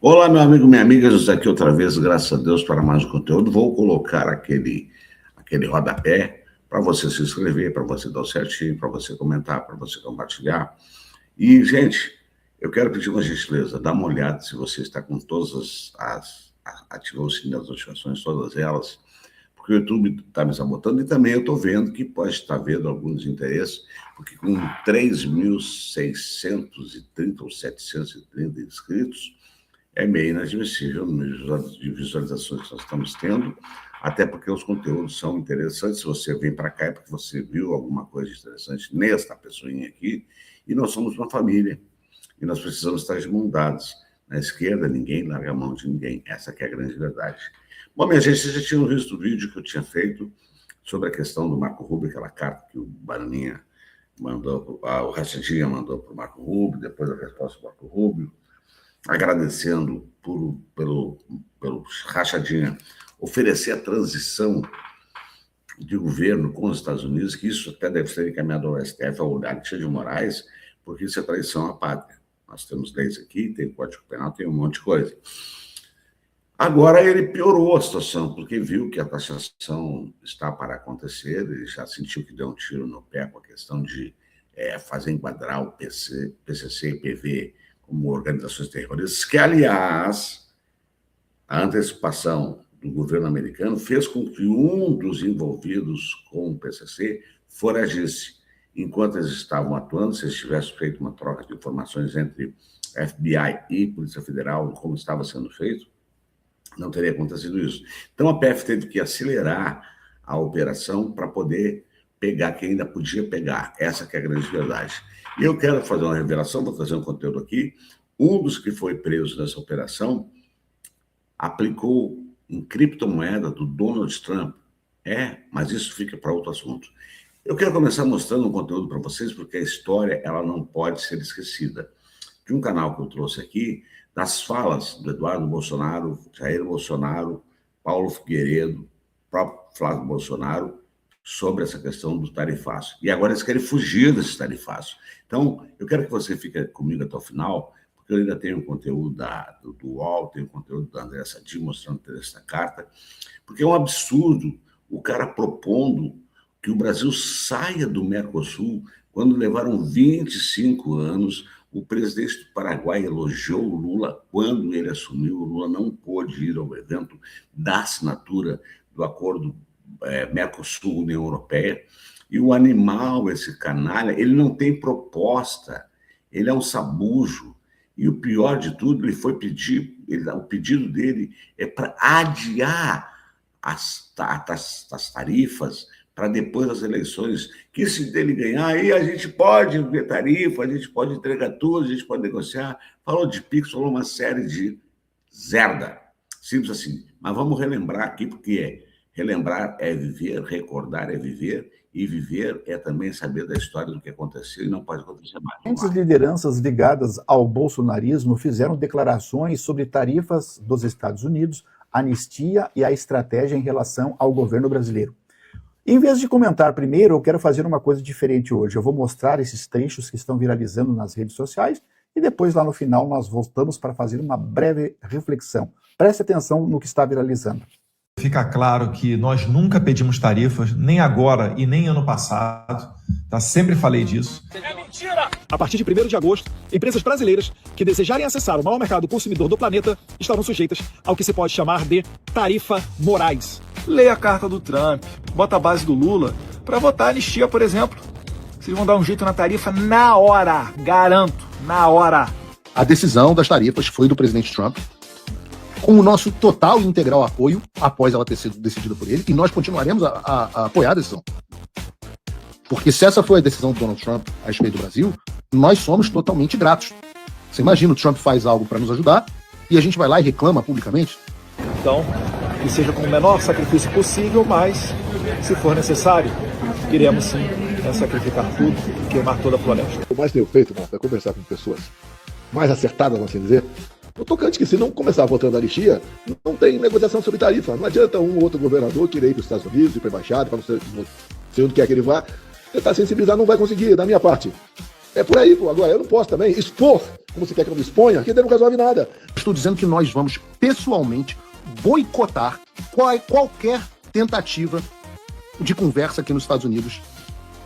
Olá, meu amigo, minha amiga, estamos aqui outra vez, graças a Deus, para mais um conteúdo. Vou colocar aquele rodapé para você se inscrever, para você dar o certinho, para você comentar, para você compartilhar. E, gente, eu quero pedir uma gentileza, dá uma olhada se você está com todas ativou o sininho das notificações, todas elas, porque o YouTube está me sabotando e também eu estou vendo que pode estar vendo alguns interesses, porque com 3.630 ou 730 inscritos, é meio inadmissível o número de visualizações que nós estamos tendo, até porque os conteúdos são interessantes. Se você vem para cá é porque você viu alguma coisa interessante nesta pessoinha aqui, e nós somos uma família, e nós precisamos estar de mãos dadas. Na esquerda, ninguém larga a mão de ninguém. Essa que é a grande verdade. Bom, minha gente, vocês já tinham visto o vídeo que eu tinha feito sobre a questão do Marco Rubio, aquela carta que o Bananinha mandou, o Rachadinha mandou para o Marco Rubio, depois a resposta do Marco Rubio, agradecendo pelo Rachadinha oferecer a transição de governo com os Estados Unidos, que isso até deve ser encaminhado ao STF, ao Alexandre de Moraes, porque isso é traição à pátria. Nós temos leis aqui, tem Código Penal, tem um monte de coisa. Agora ele piorou a situação, porque viu que a taxação está para acontecer, ele já sentiu que deu um tiro no pé com a questão de fazer enquadrar o PCC e PV como organizações terroristas, que, aliás, a antecipação do governo americano fez com que um dos envolvidos com o PCC foragisse. Enquanto eles estavam atuando, se eles tivessem feito uma troca de informações entre FBI e Polícia Federal, como estava sendo feito, não teria acontecido isso. Então, a PF teve que acelerar a operação para poder pegar quem ainda podia pegar. Essa que é a grande verdade. E eu quero fazer uma revelação, vou trazer um conteúdo aqui. Um dos que foi preso nessa operação aplicou em criptomoeda do Donald Trump. Mas isso fica para outro assunto. Eu quero começar mostrando um conteúdo para vocês, porque a história ela não pode ser esquecida. De um canal que eu trouxe aqui, das falas do Eduardo Bolsonaro, Jair Bolsonaro, Paulo Figueiredo, próprio Flávio Bolsonaro, sobre essa questão do tarifaço. E agora eles querem fugir desse tarifaço. Então, eu quero que você fique comigo até o final, porque eu ainda tenho um conteúdo do UOL, tenho um conteúdo da Andréa Sadi mostrando essa carta, porque é um absurdo o cara propondo que o Brasil saia do Mercosul, quando levaram 25 anos. O presidente do Paraguai elogiou o Lula quando ele assumiu. O Lula não pôde ir ao evento da assinatura do acordo Mercosul-União Europeia. E o animal, esse canalha, ele não tem proposta, ele é um sabujo. E o pior de tudo, ele foi pedir, o pedido dele é para adiar as tarifas para depois das eleições, que se dele ganhar, aí a gente pode ver tarifa, a gente pode entregar tudo, a gente pode negociar. Falou de Pix, falou uma série de zerda. Simples assim. Mas vamos relembrar aqui, porque relembrar é viver, recordar é viver, e viver é também saber da história do que aconteceu e não pode acontecer mais. As lideranças ligadas ao bolsonarismo fizeram declarações sobre tarifas dos Estados Unidos, anistia e a estratégia em relação ao governo brasileiro. Em vez de comentar primeiro, eu quero fazer uma coisa diferente hoje. Eu vou mostrar esses trechos que estão viralizando nas redes sociais e depois, lá no final, nós voltamos para fazer uma breve reflexão. Preste atenção no que está viralizando. Fica claro que nós nunca pedimos tarifas, nem agora e nem ano passado. Sempre falei disso. É mentira! A partir de 1º de agosto, empresas brasileiras que desejarem acessar o maior mercado consumidor do planeta estarão sujeitas ao que se pode chamar de tarifa Moraes. Leia a carta do Trump, bota a base do Lula para votar a anistia, por exemplo. Vocês vão dar um jeito na tarifa na hora, garanto, na hora. A decisão das tarifas foi do presidente Trump, com o nosso total e integral apoio, após ela ter sido decidida por ele, e nós continuaremos a apoiar a decisão. Porque se essa foi a decisão do Donald Trump a respeito do Brasil, nós somos totalmente gratos. Você imagina, o Trump faz algo para nos ajudar, e a gente vai lá e reclama publicamente? Então, que seja com o menor sacrifício possível, mas, se for necessário, iremos sim sacrificar tudo e queimar toda a floresta. O mais tenho feito, irmão, é conversar com pessoas mais acertadas, vamos assim dizer, no tocante que se não começar votando a anistia, não tem negociação sobre tarifa. Não adianta um ou outro governador querer ir para os Estados Unidos, ir para a embaixada, para não sei onde quer que ele vá, tentar sensibilizar, não vai conseguir, da minha parte. É por aí, pô. Agora, eu não posso também expor, como você quer que eu me exponha, que não resolve nada. estou dizendo que nós vamos pessoalmente boicotar qualquer tentativa de conversa aqui nos Estados Unidos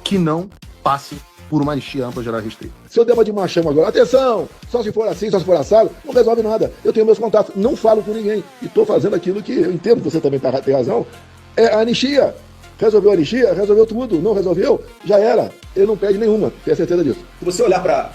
que não passe por uma anistia ampla, geral e restrita. Se eu der uma de machão agora, atenção, só se for assim, só se for assado, não resolve nada. Eu tenho meus contatos, não falo com ninguém. E estou fazendo aquilo que eu entendo, você também tem razão, é a anistia. Resolveu a anistia, resolveu tudo. Não resolveu, já era. Ele não perde nenhuma, tenha certeza disso. Se você olhar para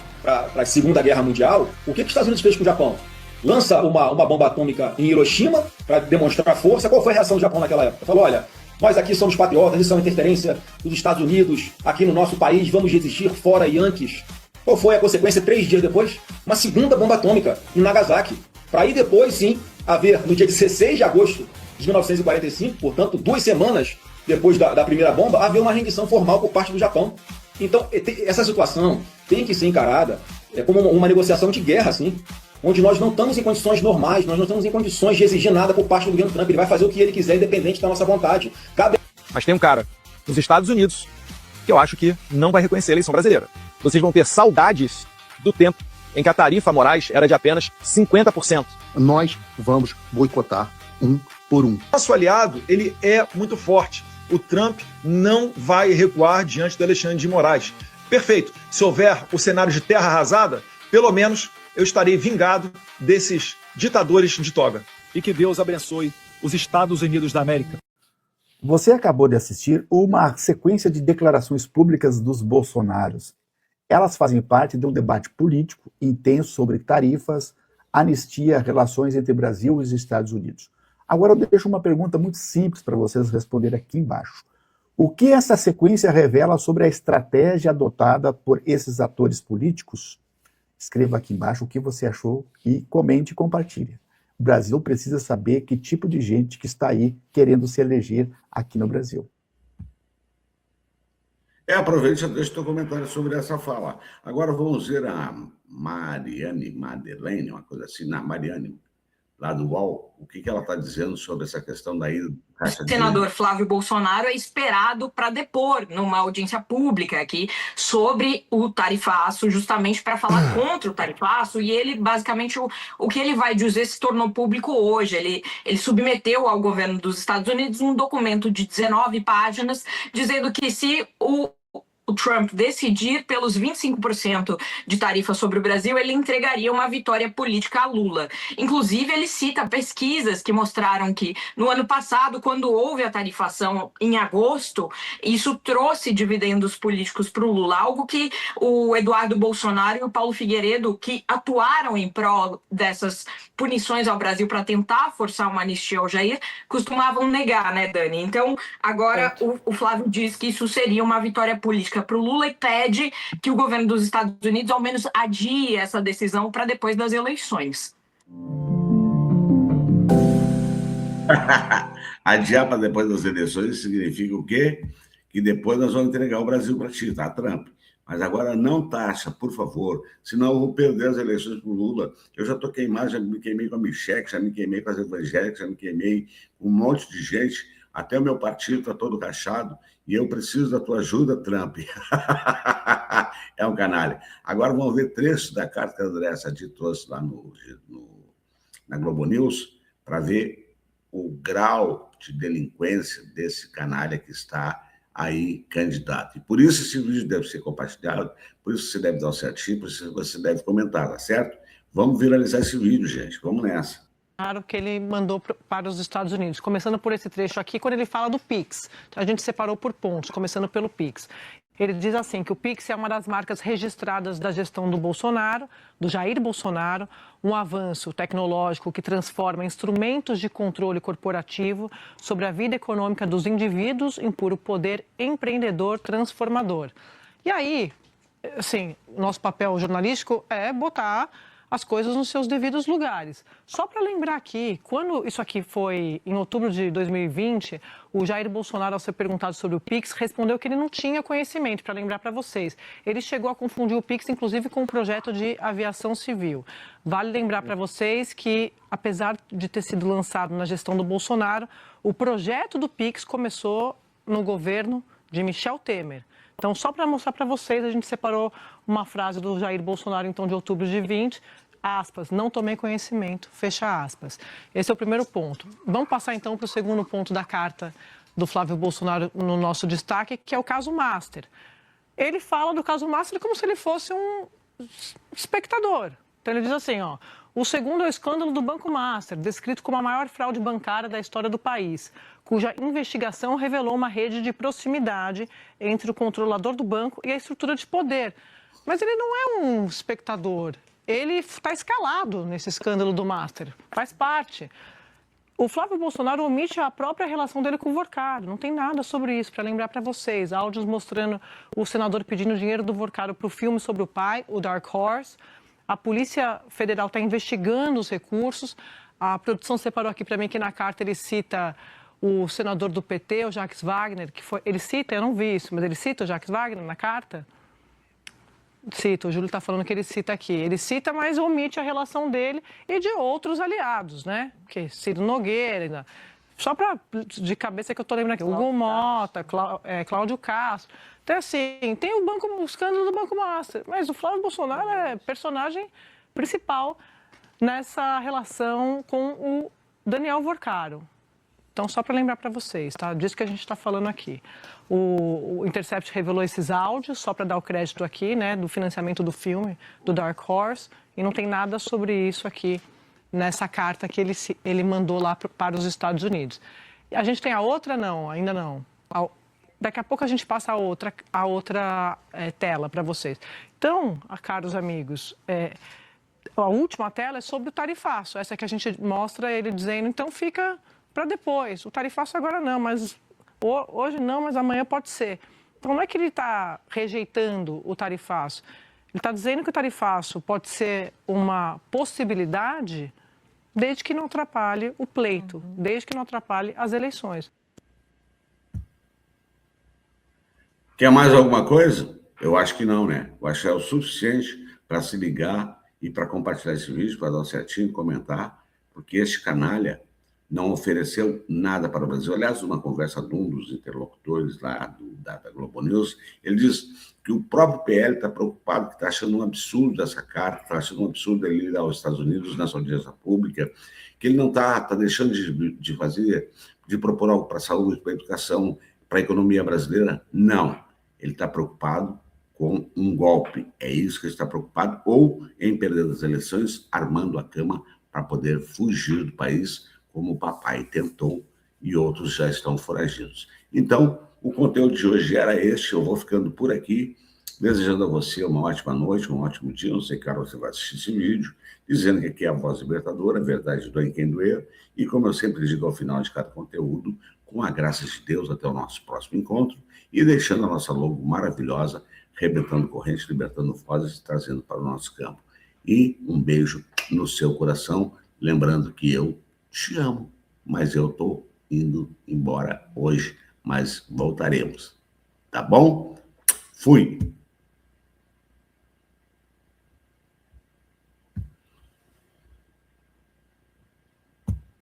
a Segunda Guerra Mundial, o que os Estados Unidos fez com o Japão? Lança uma bomba atômica em Hiroshima para demonstrar força. Qual foi a reação do Japão naquela época? Falou, olha, nós aqui somos patriotas, isso é uma interferência dos Estados Unidos aqui no nosso país, vamos resistir fora Yankees. Qual foi a consequência 3 dias depois? Uma segunda bomba atômica em Nagasaki. Para aí depois, sim, haver, no dia 16 de agosto de 1945, portanto, 2 semanas depois da primeira bomba, haver uma rendição formal por parte do Japão. Então, essa situação tem que ser encarada como uma negociação de guerra, assim, onde nós não estamos em condições normais, nós não estamos em condições de exigir nada por parte do governo Trump. Ele vai fazer o que ele quiser, independente da nossa vontade. Mas tem um cara nos Estados Unidos que eu acho que não vai reconhecer a eleição brasileira. Vocês vão ter saudades do tempo em que a tarifa Moraes era de apenas 50%. Nós vamos boicotar um por um. Nosso aliado, ele é muito forte. O Trump não vai recuar diante do Alexandre de Moraes. Perfeito. Se houver o cenário de terra arrasada, pelo menos eu estarei vingado desses ditadores de toga. E que Deus abençoe os Estados Unidos da América. Você acabou de assistir uma sequência de declarações públicas dos Bolsonaros. Elas fazem parte de um debate político intenso sobre tarifas, anistia, relações entre Brasil e os Estados Unidos. Agora eu deixo uma pergunta muito simples para vocês responderem aqui embaixo. O que essa sequência revela sobre a estratégia adotada por esses atores políticos? Escreva aqui embaixo o que você achou e comente e compartilhe. O Brasil precisa saber que tipo de gente que está aí querendo se eleger aqui no Brasil. Aproveite e deixe o teu comentário sobre essa fala. Agora vamos ver a Madeleine, uma coisa assim, Mariane, lá do UOL, o que ela está dizendo sobre essa questão da ida do Caixa O senador Flávio Bolsonaro é esperado para depor numa audiência pública aqui sobre o tarifaço, justamente para falar contra o tarifaço, e ele, basicamente, o que ele vai dizer se tornou público hoje. Ele submeteu ao governo dos Estados Unidos um documento de 19 páginas, dizendo que se o Trump decidir pelos 25% de tarifa sobre o Brasil, ele entregaria uma vitória política a Lula. Inclusive, ele cita pesquisas que mostraram que, no ano passado, quando houve a tarifação em agosto, isso trouxe dividendos políticos para o Lula, algo que o Eduardo Bolsonaro e o Paulo Figueiredo, que atuaram em prol dessas punições ao Brasil para tentar forçar uma anistia ao Jair, costumavam negar, né, Dani? Então, agora o Flávio diz que isso seria uma vitória política para o Lula e pede que o governo dos Estados Unidos ao menos adie essa decisão para depois das eleições. Adiar para depois das eleições significa o quê? Que depois nós vamos entregar o Brasil para ti, tá, Trump? Mas agora não taxa, por favor, senão eu vou perder as eleições para o Lula. Eu já estou queimado, já me queimei com a Michelle, já me queimei com as evangélicas, já me queimei com um monte de gente, até o meu partido está todo rachado, e eu preciso da tua ajuda, Trump. É um canalha. Agora vamos ver trechos da carta que a Andréa Sadi trouxe lá na Globo News, para ver o grau de delinquência desse canalha que está aí candidato. E por isso esse vídeo deve ser compartilhado, por isso você deve dar o certinho, por isso você deve comentar, tá certo? Vamos viralizar esse vídeo, gente. Vamos nessa. Claro que ele mandou para os Estados Unidos, começando por esse trecho aqui, quando ele fala do Pix. A gente separou por pontos, começando pelo Pix. Ele diz assim que o Pix é uma das marcas registradas da gestão do Bolsonaro, do Jair Bolsonaro, um avanço tecnológico que transforma instrumentos de controle corporativo sobre a vida econômica dos indivíduos em puro poder empreendedor transformador. E aí, assim, nosso papel jornalístico é botar as coisas nos seus devidos lugares. Só para lembrar aqui, quando isso aqui foi em outubro de 2020, o Jair Bolsonaro, ao ser perguntado sobre o Pix, respondeu que ele não tinha conhecimento, para lembrar para vocês. Ele chegou a confundir o Pix, inclusive, com um projeto de aviação civil. Vale lembrar para vocês que, apesar de ter sido lançado na gestão do Bolsonaro, o projeto do Pix começou no governo de Michel Temer. Então, só para mostrar para vocês, a gente separou uma frase do Jair Bolsonaro, então, de outubro de 20, aspas, não tomei conhecimento, fecha aspas. Esse é o primeiro ponto. Vamos passar então para o segundo ponto da carta do Flávio Bolsonaro no nosso destaque, que é o caso Master. Ele fala do caso Master como se ele fosse um espectador. Então ele diz assim, ó, o segundo é o escândalo do Banco Master, descrito como a maior fraude bancária da história do país, cuja investigação revelou uma rede de proximidade entre o controlador do banco e a estrutura de poder. Mas ele não é um espectador, ele está escalado nesse escândalo do Master, faz parte. O Flávio Bolsonaro omite a própria relação dele com o Vorcaro. Não tem nada sobre isso, para lembrar para vocês. Áudios mostrando o senador pedindo dinheiro do Vorcaro para o filme sobre o pai, o Dark Horse. A Polícia Federal está investigando os recursos. A produção separou aqui para mim que na carta ele cita o senador do PT, o Jacques Wagner, que foi... Ele cita, eu não vi isso, mas ele cita o Jacques Wagner na carta? Cita, o Júlio está falando que ele cita aqui. Ele cita, mas omite a relação dele e de outros aliados, né? Que Ciro Nogueira, só para de cabeça que eu estou lembrando aqui, Hugo Mota, Cláudio Castro. Então, assim, tem o escândalo do Banco Master, mas o Flávio Bolsonaro é personagem principal nessa relação com o Daniel Vorcaro. Então, só para lembrar para vocês, tá? Disso que a gente está falando aqui. O Intercept revelou esses áudios, só para dar o crédito aqui, né, do financiamento do filme, do Dark Horse, e não tem nada sobre isso aqui nessa carta que ele mandou lá para os Estados Unidos. A gente tem a outra? Não, ainda não. Daqui a pouco a gente passa a outra tela para vocês. Então, caros amigos, a última tela é sobre o tarifaço. Essa que a gente mostra ele dizendo, então fica para depois. O tarifaço agora não, mas hoje não, mas amanhã pode ser. Então não é que ele está rejeitando o tarifaço. Ele está dizendo que o tarifaço pode ser uma possibilidade desde que não atrapalhe o pleito, desde que não atrapalhe as eleições. Quer mais alguma coisa? Eu acho que não, né? Eu acho que é o suficiente para se ligar e para compartilhar esse vídeo, para dar um certinho, comentar, porque este canalha não ofereceu nada para o Brasil. Aliás, numa conversa de um dos interlocutores lá da Globo News, ele diz que o próprio PL está preocupado, que está achando um absurdo essa carta, está achando um absurdo ele ir aos Estados Unidos nessa audiência pública, que ele não está deixando de fazer, de propor algo para a saúde, para a educação, para a economia brasileira. Não. Ele está preocupado com um golpe. É isso que ele está preocupado, ou em perder as eleições, armando a cama para poder fugir do país, como o papai tentou, e outros já estão foragidos. Então, o conteúdo de hoje era este. Eu vou ficando por aqui, desejando a você uma ótima noite, um ótimo dia. Não sei que hora você vai assistir esse vídeo, dizendo que aqui é a Voz Libertadora, a verdade doa em quem doer, e como eu sempre digo ao final de cada conteúdo, com a graça de Deus, até o nosso próximo encontro, e deixando a nossa logo maravilhosa, rebentando corrente, libertando vozes e trazendo para o nosso campo. E um beijo no seu coração, lembrando que eu te amo, mas eu estou indo embora hoje, mas voltaremos. Tá bom? Fui!